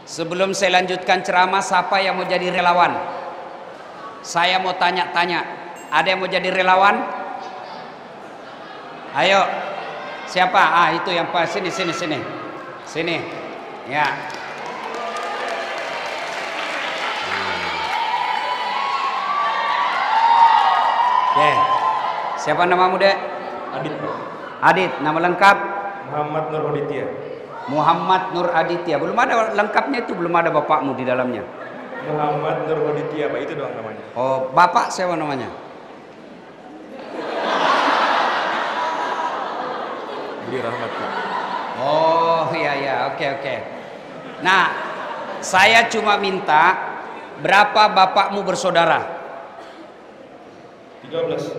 Sebelum saya lanjutkan ceramah, siapa yang mau jadi relawan? Saya mau tanya-tanya. Ada yang mau jadi relawan? Ayo. Siapa? Ah, itu yang pas. Sini. Sini. Ya. Oke. Siapa namamu, Dek? Adit. Adit. Nama lengkap? Muhammad Nur Aditya. Muhammad Nur Aditya. Belum ada lengkapnya itu, belum ada bapakmu di dalamnya. Muhammad Nur Aditya, Pak, itu doang namanya. Oh, bapak siapa namanya? Budi Rahmat, Pak. Oh, iya, oke. Nah, saya cuma minta berapa bapakmu bersaudara? 13.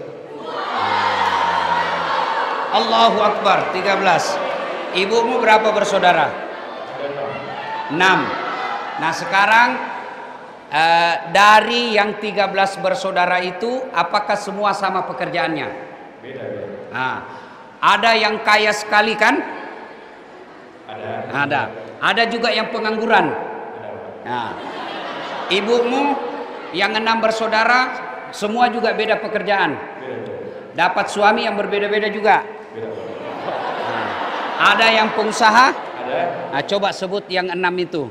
Allahu Akbar, 13. Ibumu berapa bersaudara? Ada 6. 6. Nah, sekarang dari yang 13 bersaudara itu, apakah semua sama pekerjaannya? Beda. Nah, ada yang kaya sekali kan? Ada. Ada juga yang pengangguran. Ada. Nah, ibumu yang 6 bersaudara, semua juga beda pekerjaan. Beda. Dapat suami yang berbeda-beda juga. Beda. Ada yang pengusaha. Ada. Nah, coba sebut yang 6 itu.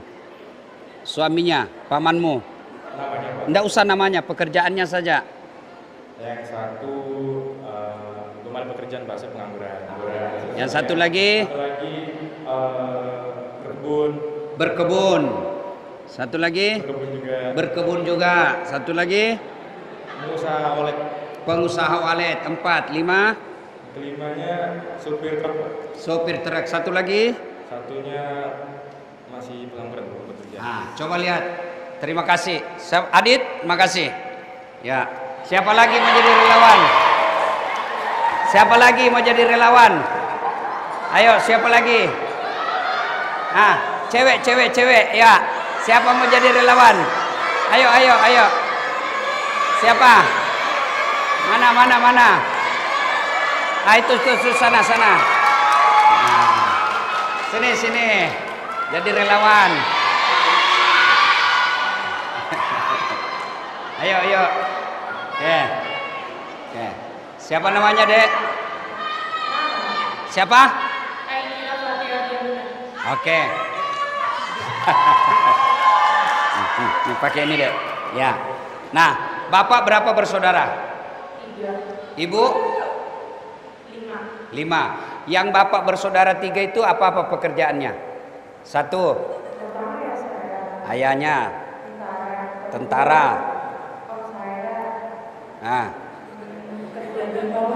Suaminya, pamanmu. Namanya, Pak. Nggak usah namanya, pekerjaannya saja. Yang satu belum ada pekerjaan, Pak, saya pengangguran. Yang satu lagi Satu lagi berkebun. berkebun. Satu lagi berkebun juga. Satu lagi Pengusaha walet. pengusaha walet. 4, 5 Kelimanya supir truk, Pak. sopir truk. Satu lagi. Satunya masih pengangguran, belum bekerja. Nah, coba lihat. Terima kasih. Adit, makasih. Ya. Siapa lagi mau jadi relawan? Siapa lagi mau jadi relawan? Ayo, siapa lagi? Ah, cewek. Ya. Siapa mau jadi relawan? Ayo. Siapa? Mana? Ah, itu sana. Nah. Sini. Jadi relawan. Ayo. Oke. Siapa namanya, Dek? Siapa? Oke. Ini pakai ini, Dek. Ya. Nah, Bapak berapa bersaudara? 3. Ibu? 5. Yang Bapak bersaudara 3 itu apa pekerjaannya? 1. Pertama ya saya Ayahnya tentara. tentara. Om saya Nah, kerja di mall.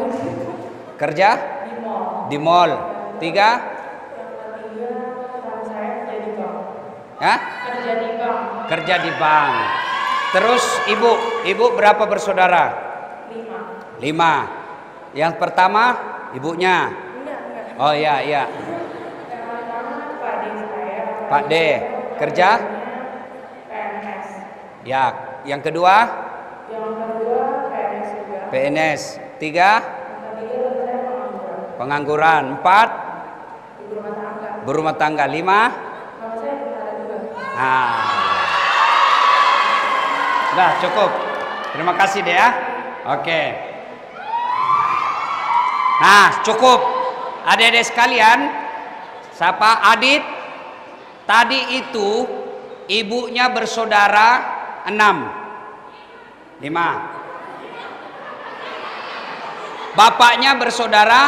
kerja Di mall. di mall. 3? Yang ketiga teman saya kerja di bank. Hah? Kerja di bank. Kerja di bank. Terus ibu berapa bersaudara? 5. 5. Yang pertama ibunya. Enggak. Oh iya. Yang pertama Pak D saya. Pak D. Kerja? PNS. Ya. Yang kedua Yang kedua PNS juga. PNS. 3 Yang ketiga teman saya pengangguran. pengangguran. 4 Ibu rumah tangga. berumah tangga. 5 Mama saya tentara juga. nah. Sudah cukup. Terima kasih deh ya. Oke. Nah, cukup. Adik-adik sekalian, siapa? Adit. Tadi itu ibunya bersaudara 6. 5. Bapaknya bersaudara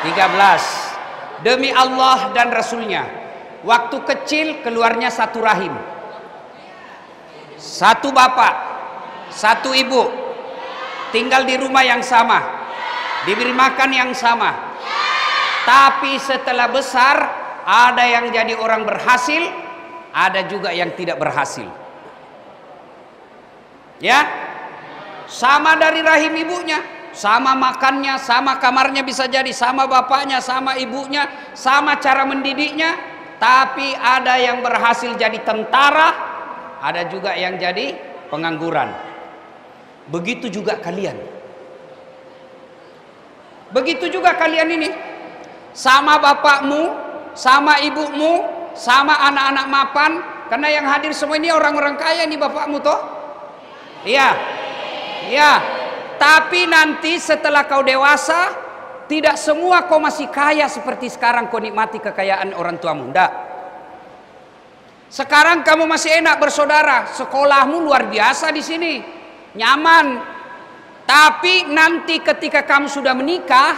13. Demi Allah dan Rasulnya, waktu kecil keluarnya satu rahim. Satu bapak, satu ibu, tinggal di rumah yang sama, diberi makan yang sama. Tapi setelah besar, ada yang jadi orang berhasil, ada juga yang tidak berhasil. Ya, sama dari rahim ibunya, sama makannya, sama kamarnya bisa jadi, sama bapaknya, sama ibunya, sama cara mendidiknya. Tapi ada yang berhasil jadi tentara, ada juga yang jadi pengangguran. Begitu juga kalian. Begitu juga kalian ini. Sama bapakmu, sama ibumu, sama anak-anak mapan, karena yang hadir semua ini orang-orang kaya nih bapakmu toh. Iya. Iya. Tapi nanti setelah kau dewasa, tidak semua kau masih kaya seperti sekarang kau nikmati kekayaan orang tuamu. Enggak. Sekarang kamu masih enak bersaudara, sekolahmu luar biasa di sini, nyaman. Tapi nanti ketika kamu sudah menikah,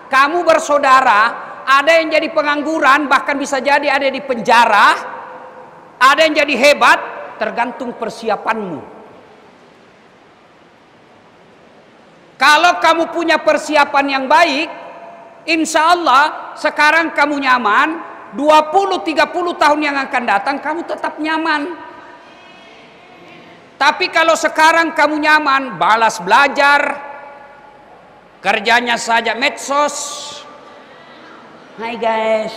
kamu bersaudara, ada yang jadi pengangguran, bahkan bisa jadi ada di penjara, ada yang jadi hebat, tergantung persiapanmu. Kalau kamu punya persiapan yang baik, insya Allah sekarang kamu nyaman, 20-30 tahun yang akan datang kamu tetap nyaman. Tapi kalau sekarang kamu nyaman, balas belajar, kerjanya saja medsos. Hai guys.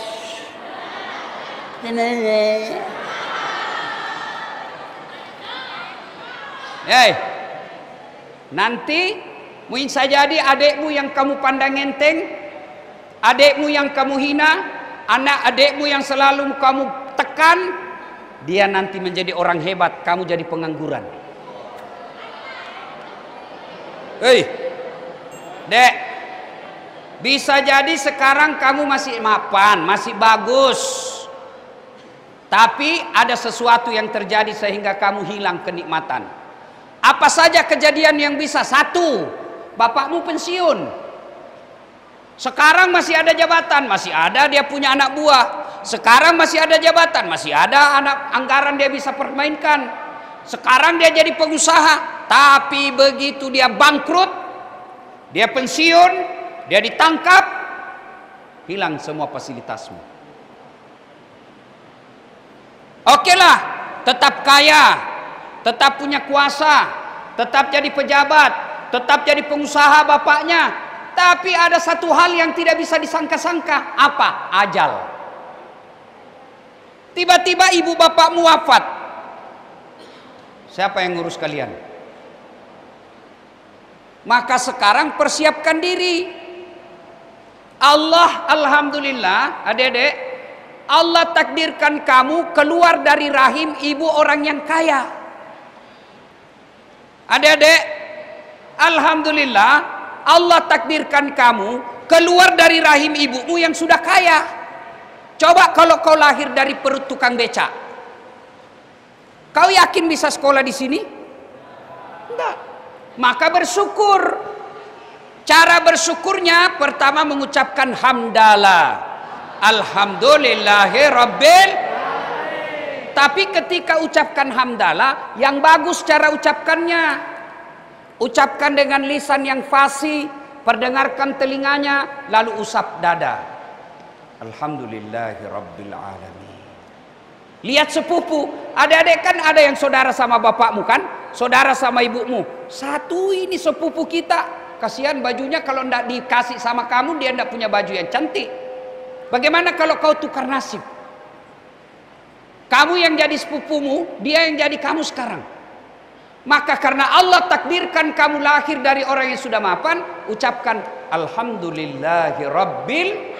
Hey, nanti mungkin saja jadi adekmu yang kamu pandang enteng, adekmu yang kamu hina, anak adekmu yang selalu kamu tekan, dia nanti menjadi orang hebat, kamu jadi pengangguran. Hei, dek, bisa jadi sekarang kamu masih mapan, masih bagus, tapi ada sesuatu yang terjadi sehingga kamu hilang kenikmatan. Apa saja kejadian yang bisa? Satu, bapakmu pensiun. Sekarang masih ada jabatan, masih ada dia punya anak buah. Sekarang masih ada jabatan, masih ada anak anggaran dia bisa permainkan. Sekarang dia jadi pengusaha, tapi begitu dia bangkrut, dia pensiun, dia ditangkap, hilang semua fasilitasmu. Oke lah, tetap kaya, tetap punya kuasa, tetap jadi pejabat, tetap jadi pengusaha bapaknya. Tapi ada satu hal yang tidak bisa disangka-sangka. Apa? Ajal. Tiba-tiba ibu bapakmu wafat. Siapa yang ngurus kalian? Maka sekarang persiapkan diri. Allah, alhamdulillah, adik-adik, Allah takdirkan kamu keluar dari rahim ibu orang yang kaya. Adik-adik, alhamdulillah, Allah takdirkan kamu keluar dari rahim ibumu yang sudah kaya. Coba kalau kau lahir dari perut tukang becak, kau yakin bisa sekolah di sini? Enggak. Maka bersyukur. Cara bersyukurnya pertama mengucapkan hamdalah, alhamdulillahi rabbil. Tapi ketika ucapkan hamdalah, yang bagus cara ucapkannya. Ucapkan dengan lisan yang fasih, perdengarkan telinganya, lalu usap dada. Alhamdulillahi rabbil alamin. Lihat sepupu, adik-adik kan ada yang saudara sama bapakmu kan, saudara sama ibumu. Satu ini sepupu kita, kasihan bajunya kalau tidak dikasih sama kamu, dia tidak punya baju yang cantik. Bagaimana kalau kau tukar nasib? Kamu yang jadi sepupumu, dia yang jadi kamu sekarang. Maka karena Allah takdirkan kamu lahir dari orang yang sudah mapan, ucapkan alhamdulillahi rabbil.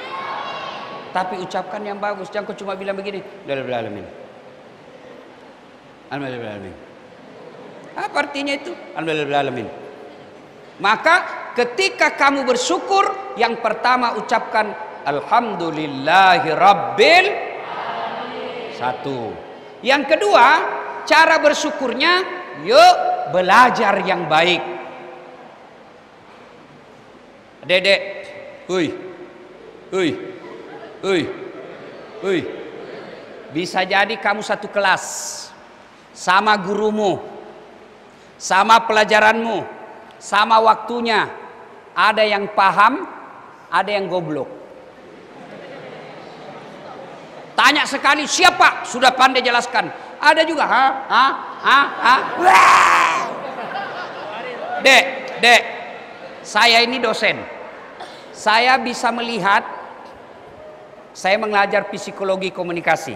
Tapi ucapkan yang bagus, jangan kau cuma bilang begini, alhamdulillahirabbil alamin. Apa artinya itu? Alhamdulillahirabbil alamin. Maka ketika kamu bersyukur, yang pertama ucapkan alhamdulillahirabbil alamin. Satu. Yang kedua, cara bersyukurnya, yuk belajar yang baik. Dedek, bisa jadi kamu satu kelas sama gurumu, sama pelajaranmu, sama waktunya. Ada yang paham, ada yang goblok. Tanya sekali siapa, sudah pandai jelaskan. Ada juga Dek, saya ini dosen. Saya bisa melihat, saya mengajar psikologi komunikasi.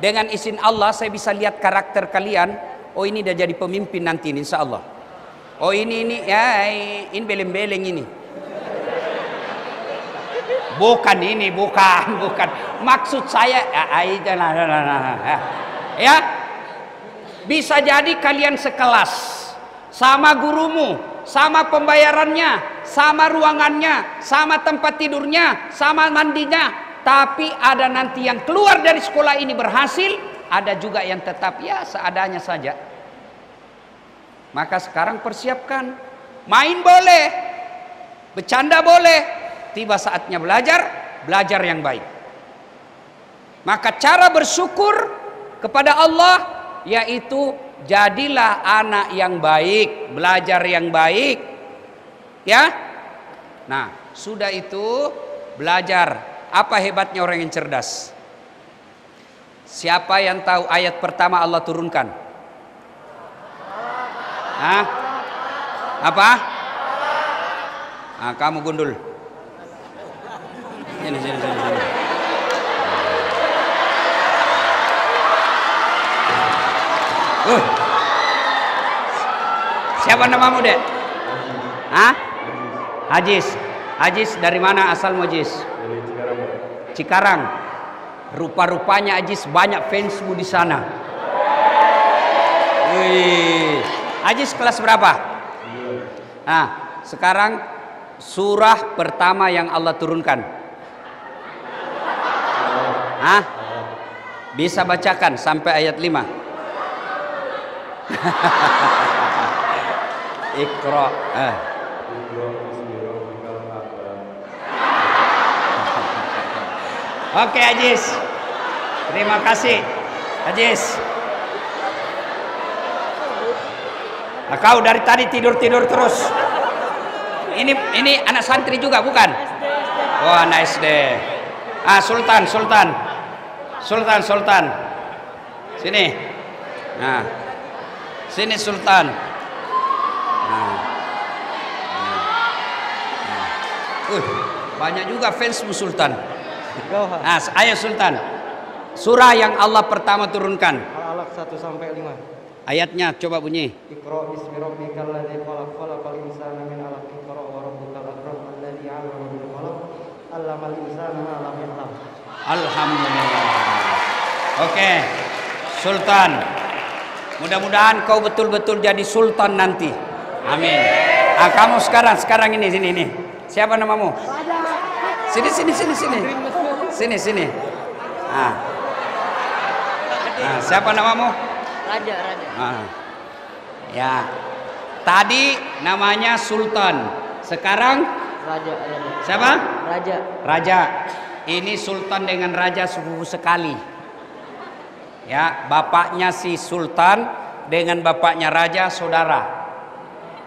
Dengan izin Allah saya bisa lihat karakter kalian. Oh ini udah jadi pemimpin nanti insya Allah. Oh ini ya, ini beleng-beleng ini. Bukan ini, bukan. Maksud saya ya. Bisa jadi kalian sekelas sama gurumu, sama pembayarannya, sama ruangannya, sama tempat tidurnya, sama mandinya, tapi ada nanti yang keluar dari sekolah ini berhasil, ada juga yang tetap ya seadanya saja. Maka sekarang persiapkan. Main boleh, bercanda boleh, tiba saatnya belajar yang baik. Maka cara bersyukur kepada Allah yaitu jadilah anak yang baik, belajar yang baik. Ya. Nah, sudah itu belajar. Apa hebatnya orang yang cerdas? Siapa yang tahu ayat pertama Allah turunkan? Hah? Apa? Ah, kamu gundul. Sini. Siapa namamu, Dek? Hah? Ajis dari mana asalmu, Ajis? Dari Cikarang. Cikarang. Rupa-rupanya Ajis banyak fansmu di sana. Wih. Ajis kelas berapa? Nah, sekarang surah pertama yang Allah turunkan. Hah? Bisa bacakan sampai ayat 5. Iqra. Oke, Ajis. Terima kasih, Ajis. Nah, kau dari tadi tidur terus. Ini anak santri juga bukan? Oh, anak SD. Ah, Sultan. Sini. Nah. Sini Sultan. Banyak juga fansmu Sultan. Nah, ayo Sultan. Surah yang Allah pertama turunkan. Al-Alaq 1 sampai 5. Ayatnya coba bunyi. Iqra bismi rabbikal ladzi khalaq, khalaqal insana min 'alaq, iqra wa rabbukal akram alladzi 'allama bil qalam, 'allamal insana ma lam ya'lam. Alhamdulillah. Oke. Sultan. Mudah-mudahan kau betul-betul jadi sultan nanti. Amin. Ah, kamu sekarang ini sini. Siapa namamu? Sini. Sini. Ah. Nah, siapa namamu? Raja. Ya. Tadi namanya Sultan. Sekarang Raja. siapa? Raja. Ini Sultan dengan Raja sepupu sekali. Ya, bapaknya si Sultan dengan bapaknya Raja saudara.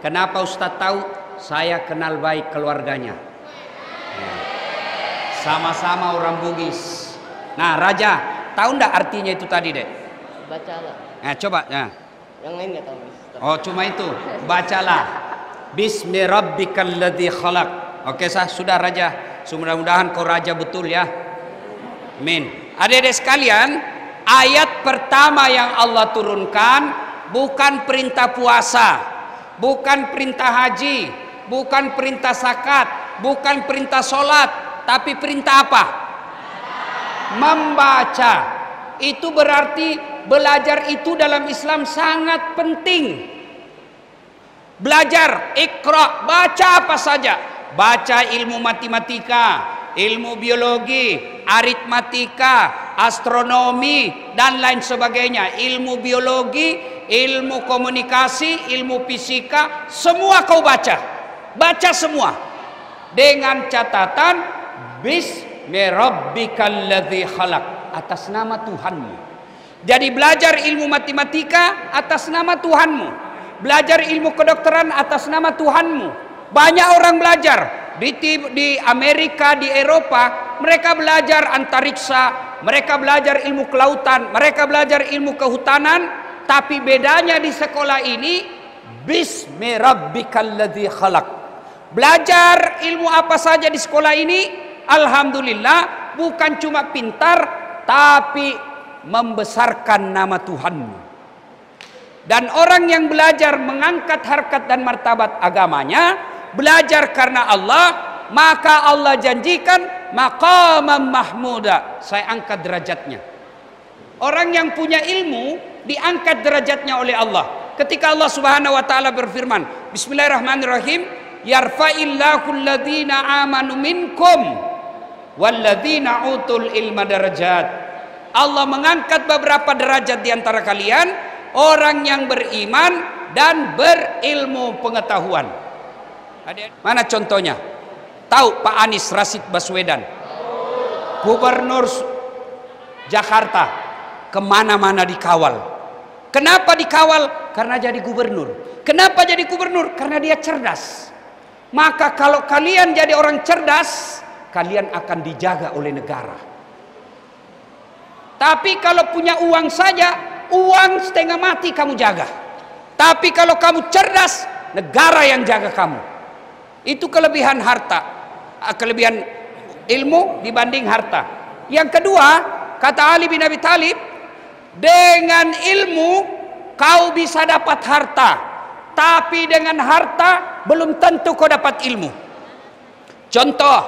Kenapa Ustadz tahu? Saya kenal baik keluarganya. Ya. Sama-sama orang Bugis. Nah, Raja, tahu ndak artinya itu tadi, Dek? Bacalah. Nah, coba. Nah. Yang lain nggak tahu. Oh, cuma itu. Bacalah. Bismi rabbikal ladzi khalaq. Oke, sudah Raja. Mudah-mudahan kau raja betul ya. Amin. Adik-adik sekalian, ayat pertama yang Allah turunkan bukan perintah puasa, bukan perintah haji, bukan perintah zakat, bukan perintah sholat, tapi perintah apa? Membaca. Itu berarti belajar itu dalam Islam sangat penting. Belajar, iqra, baca apa saja. Baca ilmu matematika, ilmu biologi, aritmatika, astronomi, dan lain sebagainya. Ilmu biologi, ilmu komunikasi, ilmu fisika, semua kau baca. Baca semua. Dengan catatan, Bismi rabbikal ladzi khalaq, atas nama Tuhanmu. Jadi belajar ilmu matematika atas nama Tuhanmu. Belajar ilmu kedokteran atas nama Tuhanmu. Banyak orang belajar di Amerika, di Eropa, mereka belajar antariksa, mereka belajar ilmu kelautan, mereka belajar ilmu kehutanan, tapi bedanya di sekolah ini Bismi rabbikal ladzi khalaq. Belajar ilmu apa saja di sekolah ini, alhamdulillah, bukan cuma pintar, tapi membesarkan nama Tuhanmu. Dan orang yang belajar mengangkat harkat dan martabat agamanya, belajar karena Allah, maka Allah janjikan maqaman mahmuda, saya angkat derajatnya. Orang yang punya ilmu diangkat derajatnya oleh Allah. Ketika Allah Subhanahu wa taala berfirman, Bismillahirrahmanirrahim, yarfa'illahu alladhina amanu minkum walladzina utul ilma darajat. Allah mengangkat beberapa derajat di antara kalian, orang yang beriman dan berilmu pengetahuan. Mana contohnya? Tahu Pak Anies Rashid Baswedan, Gubernur Jakarta, kemana-mana dikawal. Kenapa dikawal? Karena jadi gubernur. Kenapa jadi gubernur? Karena dia cerdas. Maka kalau kalian jadi orang cerdas, kalian akan dijaga oleh negara. Tapi kalau punya uang saja, uang setengah mati kamu jaga. Tapi kalau kamu cerdas, negara yang jaga kamu. Itu kelebihan harta, kelebihan ilmu dibanding harta. Yang kedua, kata Ali bin Abi Thalib, dengan ilmu kau bisa dapat harta, tapi dengan harta belum tentu kau dapat ilmu. Contoh,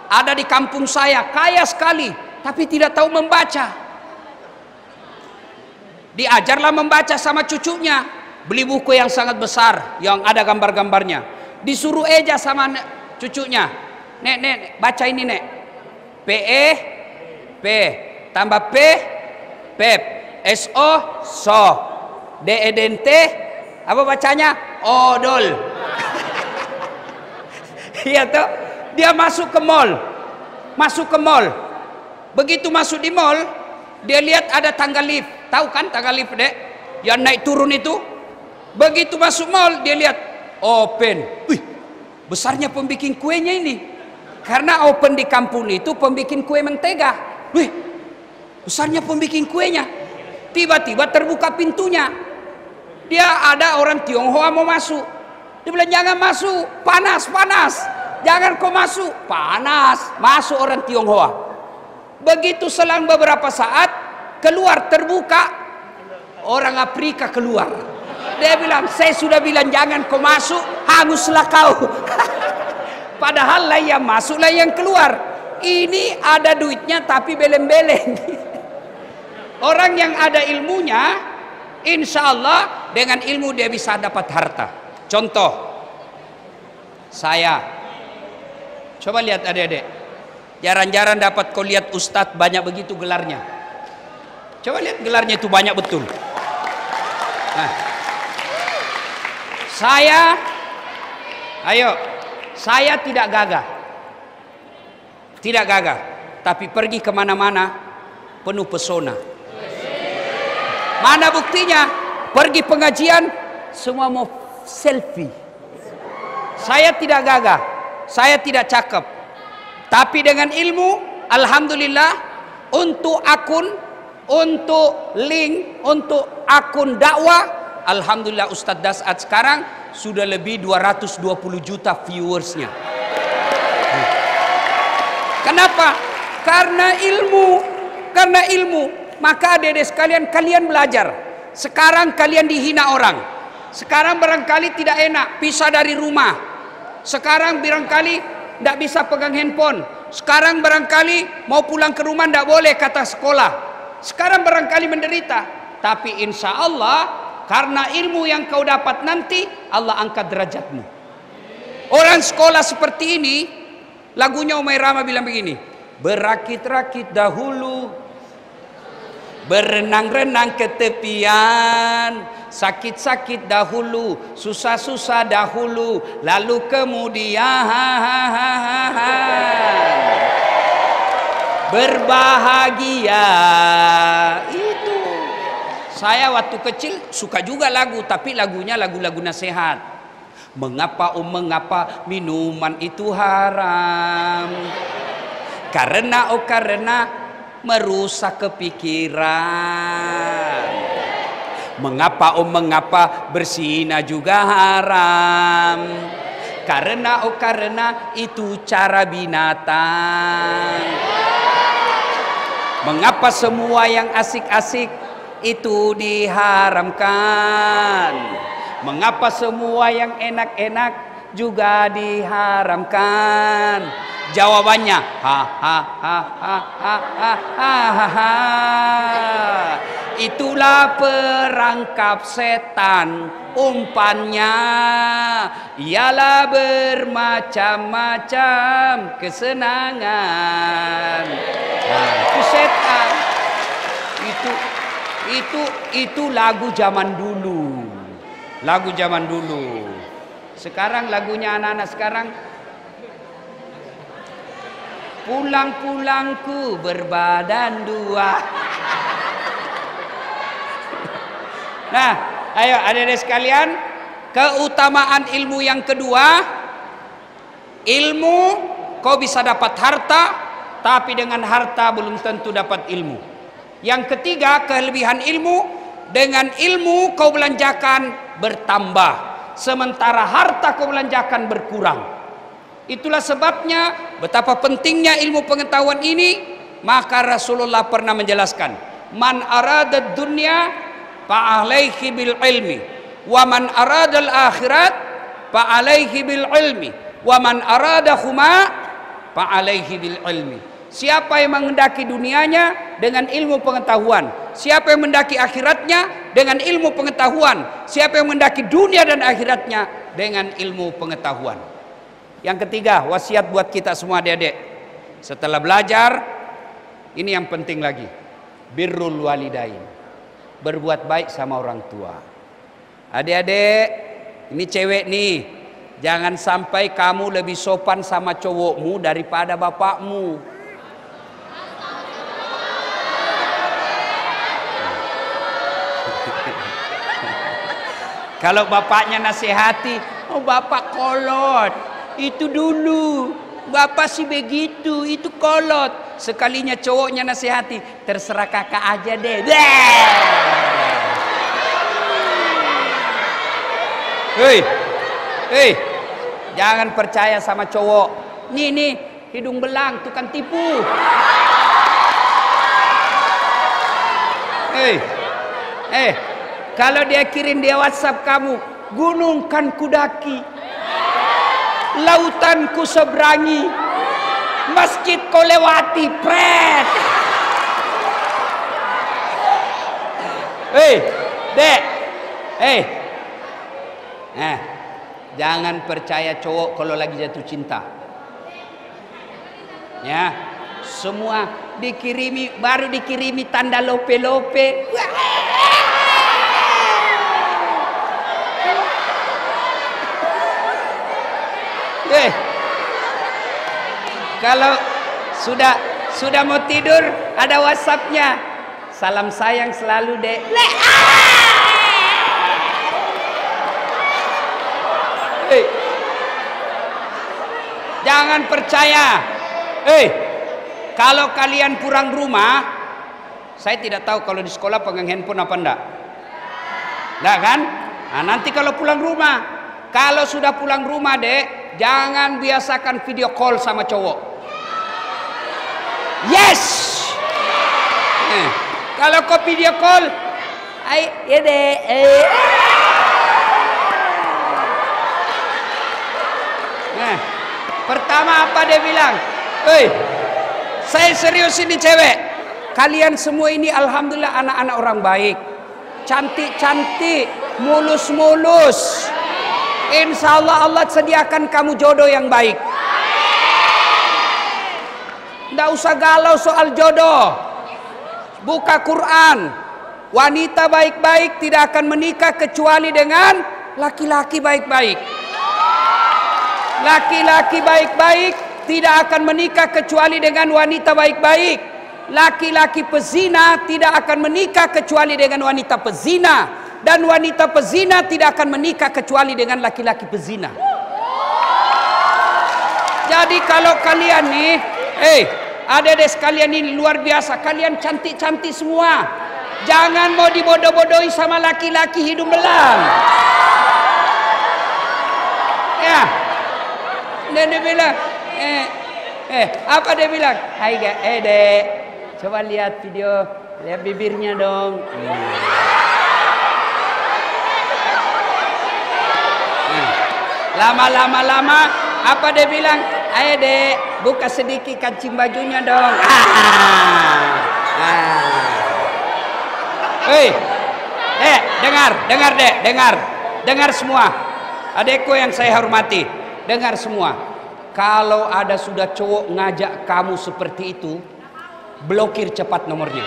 ada di kampung saya kaya sekali, tapi tidak tahu membaca. Diajarlah membaca sama cucunya, beli buku yang sangat besar yang ada gambar-gambarnya. Disuruh eja sama cucunya, nek baca ini nek, PE P tambah P pep, SO so, DEDNT apa bacanya? Odol. Iya toh, dia masuk ke mall, begitu masuk di mall, dia lihat ada tangga lift, tahu kan tangga lift dek, yang naik turun itu. Begitu masuk mall, dia lihat open, wih, besarnya pembikin kuenya ini, karena open di kampung itu pembikin kue mentega, wih, besarnya pembikin kuenya. Tiba-tiba terbuka pintunya, dia ada orang Tionghoa mau masuk, dia bilang jangan masuk, panas, jangan kau masuk, panas, masuk orang Tionghoa. Begitu selang beberapa saat, keluar terbuka, orang Afrika keluar, dia bilang saya sudah bilang jangan kau masuk, hanguslah kau. Padahal lah yang masuk lah yang keluar, ini ada duitnya tapi beleng-beleng. Orang yang ada ilmunya, insya Allah dengan ilmu dia bisa dapat harta. Contoh, saya coba lihat adik-adik, jarang-jarang dapat kau lihat ustadz banyak begitu gelarnya. Coba lihat gelarnya itu banyak betul. Nah, saya tidak gagah, tapi pergi kemana-mana penuh pesona. Mana buktinya? Pergi pengajian semua mau selfie. Saya tidak gagah, saya tidak cakep, tapi dengan ilmu, alhamdulillah, untuk akun, untuk link, untuk akun dakwah, alhamdulillah Ustadz Das'ad sekarang sudah lebih 220 juta viewersnya. Kenapa? Karena ilmu. Maka adik-adik sekalian, kalian belajar. Sekarang kalian dihina orang. Sekarang barangkali tidak enak pisah dari rumah. Sekarang barangkali tidak bisa pegang handphone. Sekarang barangkali mau pulang ke rumah tidak boleh kata sekolah. Sekarang barangkali menderita. Tapi insya Allah karena ilmu yang kau dapat nanti, Allah angkat derajatmu. Orang sekolah seperti ini, lagunya Umay Rama bilang begini, berakit-rakit dahulu, berenang-renang ke tepian, sakit-sakit dahulu, susah-susah dahulu, lalu kemudian berbahagia. Itu saya waktu kecil suka juga lagu, tapi lagunya lagu-lagu nasihat. Mengapa minuman itu haram? Karena merusak kepikiran. Mengapa berzina juga haram? Karena itu cara binatang. Mengapa semua yang asik-asik itu diharamkan? Mengapa semua yang enak-enak juga diharamkan. Jawabannya ha ha ha ha ha ha ha ha. Itulah perangkap setan, umpannya ialah bermacam-macam kesenangan. Nah, itu setan. Itu lagu zaman dulu. Lagu zaman dulu. Sekarang lagunya anak-anak sekarang, pulang-pulangku berbadan dua. Nah, ayo adik-adik sekalian, keutamaan ilmu yang kedua, ilmu kau bisa dapat harta, tapi dengan harta belum tentu dapat ilmu. Yang ketiga, kelebihan ilmu, dengan ilmu kau belanjakan bertambah, sementara harta kau belanjakan berkurang. Itulah sebabnya betapa pentingnya ilmu pengetahuan ini. Maka Rasulullah pernah menjelaskan, man arada dunya fa'alaihi bil ilmi, wa man arada al akhirat fa'alaihi bil ilmi, wa man arada huma fa'alaihi bil ilmi. Siapa yang menghendaki dunianya dengan ilmu pengetahuan, siapa yang mendaki akhiratnya dengan ilmu pengetahuan, siapa yang mendaki dunia dan akhiratnya dengan ilmu pengetahuan. Yang ketiga, wasiat buat kita semua adik-adik, setelah belajar, ini yang penting lagi, birrul walidain, berbuat baik sama orang tua. Adik-adik, ini cewek nih, jangan sampai kamu lebih sopan sama cowokmu daripada bapakmu. Kalau bapaknya nasihati, oh bapak kolot, itu dulu, bapak sih begitu, itu kolot. Sekalinya cowoknya nasihati, terserah kakak aja deh. Hei, jangan percaya sama cowok. Nih, hidung belang, tukang tipu. Kalau dia kirim dia WhatsApp kamu, gunung kan kudaki, lautan ku seberangi, masjid kau lewati, pret. Dek, jangan percaya cowok kalau lagi jatuh cinta. Ya, semua dikirimi, baru dikirimi tanda lope-lope. Kalau sudah mau tidur ada WhatsAppnya, salam sayang selalu dek. Jangan percaya. Kalau kalian pulang rumah, saya tidak tahu kalau di sekolah pegang handphone apa enggak. Enggak kan? Nah, nanti kalau pulang rumah, kalau sudah pulang rumah dek, jangan biasakan video call sama cowok. Yes. Kalau kau video call, ya dek. Pertama apa dia bilang? Saya serius ini cewek. Kalian semua ini alhamdulillah anak-anak orang baik, cantik-cantik, mulus-mulus. Insya Allah Allah sediakan kamu jodoh yang baik. Tidak usah galau soal jodoh. Buka Quran. Wanita baik-baik tidak akan menikah kecuali dengan laki-laki baik-baik. Laki-laki baik-baik tidak akan menikah kecuali dengan wanita baik-baik. Laki-laki pezina tidak akan menikah kecuali dengan wanita pezina. Dan wanita pezina tidak akan menikah kecuali dengan laki-laki pezina. Jadi kalau kalian nih, adik-adik sekalian ini luar biasa, kalian cantik-cantik semua. Jangan mau dibodoh-bodohi sama laki-laki hidung belang. Ya. Dan dia bilang, apa dia bilang? Hai dek, coba lihat video, lihat bibirnya dong. Lama-lama apa dia bilang? Ayo dek, buka sedikit kancing bajunya dong. Hei, dengar semua. Adekku yang saya hormati, dengar semua. Kalau ada sudah cowok ngajak kamu seperti itu, blokir cepat nomornya.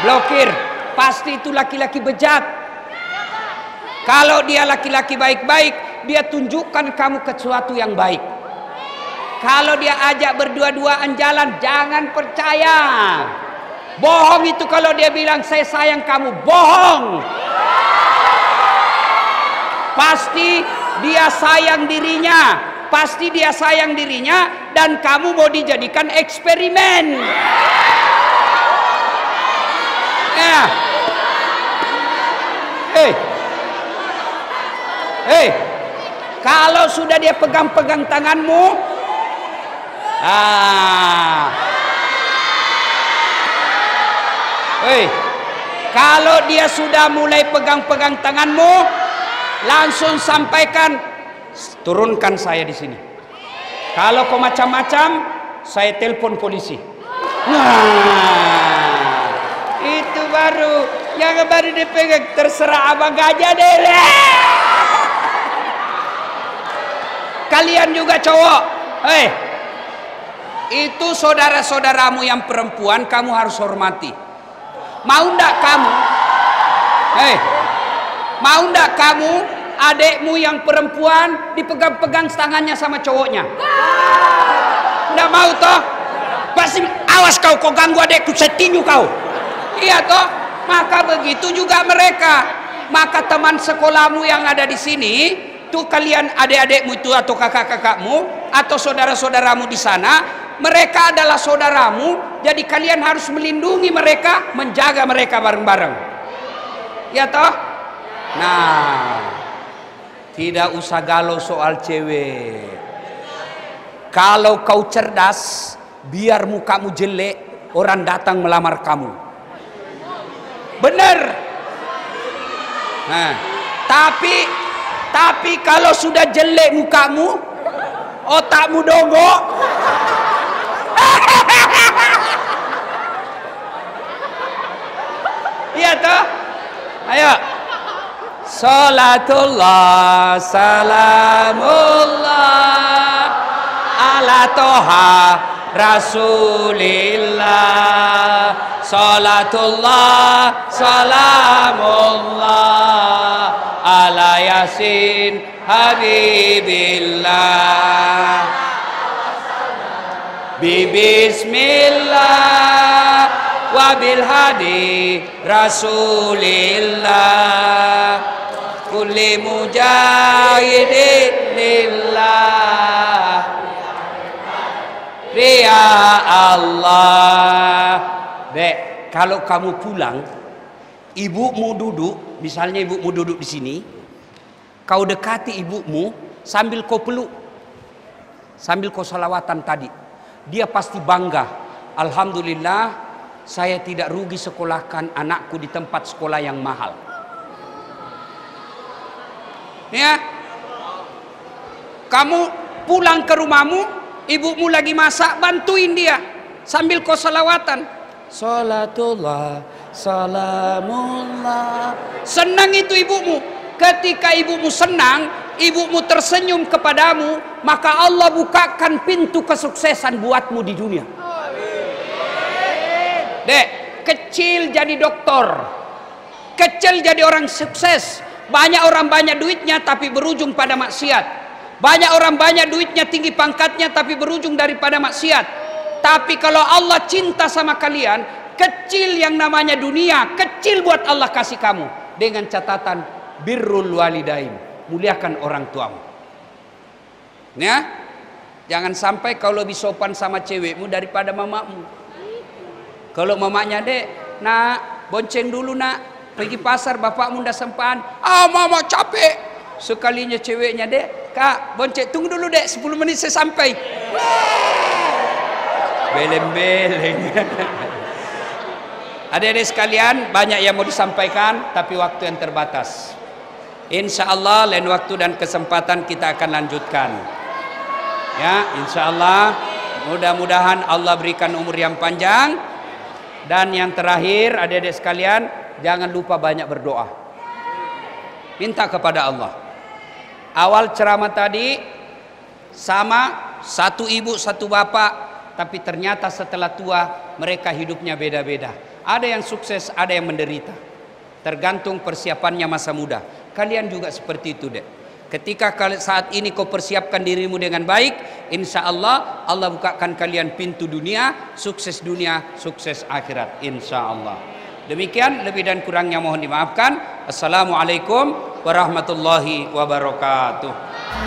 Blokir, pasti itu laki-laki bejat. Kalau dia laki-laki baik-baik, dia tunjukkan kamu ke sesuatu yang baik. Kalau dia ajak berdua-duaan jalan, jangan percaya. Bohong itu kalau dia bilang saya sayang kamu, bohong. Pasti dia sayang dirinya, pasti dia sayang dirinya, dan kamu mau dijadikan eksperimen. Ya. Kalau sudah dia pegang-pegang tanganmu, kalau dia sudah mulai pegang-pegang tanganmu, langsung sampaikan, turunkan saya di sini. Kalau kau macam-macam, saya telepon polisi. Nah, itu baru yang baru dipegang, terserah abang gajah deh. Kalian juga cowok, itu saudara-saudaramu yang perempuan kamu harus hormati. Mau ndak kamu? Mau ndak kamu adekmu yang perempuan dipegang-pegang tangannya sama cowoknya? Ndak mau toh? Pasti awas kau ganggu adekku, saya tinju kau. Iya toh? Maka begitu juga mereka. Maka teman sekolahmu yang ada di sini, tuh kalian adik-adikmu itu atau kakak-kakakmu atau saudara-saudaramu di sana, mereka adalah saudaramu, jadi kalian harus melindungi mereka, menjaga mereka bareng-bareng. Ya toh? Nah, tidak usah galau soal cewek. Kalau kau cerdas, biar mukamu jelek, orang datang melamar kamu. Bener. Nah, tapi kalau sudah jelek mukamu, otakmu dongok, iya toh? Ayo. Salatullah salamullah ala toha Rasulillah. Salatullah salamullah ala Yasin Habibillah. Bismillah wabil hadi Rasulillah kulli mujahidin lillah ya Allah. Dek, kalau kamu pulang, ibumu duduk, misalnya ibumu duduk di sini, kau dekati ibumu sambil kau peluk, sambil kau salawatan tadi, dia pasti bangga. Alhamdulillah, saya tidak rugi sekolahkan anakku di tempat sekolah yang mahal. Ya, kamu pulang ke rumahmu, ibumu lagi masak, bantuin dia sambil kau salawatan. Salatullah salamullah. Senang itu ibumu. Ketika ibumu senang, ibumu tersenyum kepadamu, maka Allah bukakan pintu kesuksesan buatmu di dunia. Dek, kecil jadi doktor, kecil jadi orang sukses. Banyak orang banyak duitnya tapi berujung pada maksiat. Banyak orang banyak duitnya, tinggi pangkatnya, tapi berujung daripada maksiat. Tapi kalau Allah cinta sama kalian, kecil yang namanya dunia, kecil buat Allah kasih kamu. Dengan catatan birrul walidain, muliakan orang tuamu. Ya, jangan sampai kau lebih sopan sama cewekmu daripada mamamu. Kalau mamanya, dek, nak, bonceng dulu nak, pergi pasar, bapakmu udah sempan. Mama capek. Sekalinya ceweknya, dek, kak, bonceng, tunggu dulu dek, 10 menit saya sampai. Beleng-beleng. Adik-adik sekalian, banyak yang mau disampaikan, tapi waktu yang terbatas. Insya Allah lain waktu dan kesempatan kita akan lanjutkan. Ya, insya Allah mudah-mudahan Allah berikan umur yang panjang. Dan yang terakhir adik-adik sekalian, jangan lupa banyak berdoa. Minta kepada Allah. Awal ceramah tadi sama, satu ibu satu bapak, tapi ternyata setelah tua mereka hidupnya beda-beda. Ada yang sukses, ada yang menderita. Tergantung persiapannya masa muda. Kalian juga seperti itu deh. Ketika saat ini kau persiapkan dirimu dengan baik, insya Allah Allah bukakan kalian pintu dunia, sukses akhirat, insya Allah. Demikian, lebih dan kurangnya mohon dimaafkan. Assalamualaikum warahmatullahi wabarakatuh.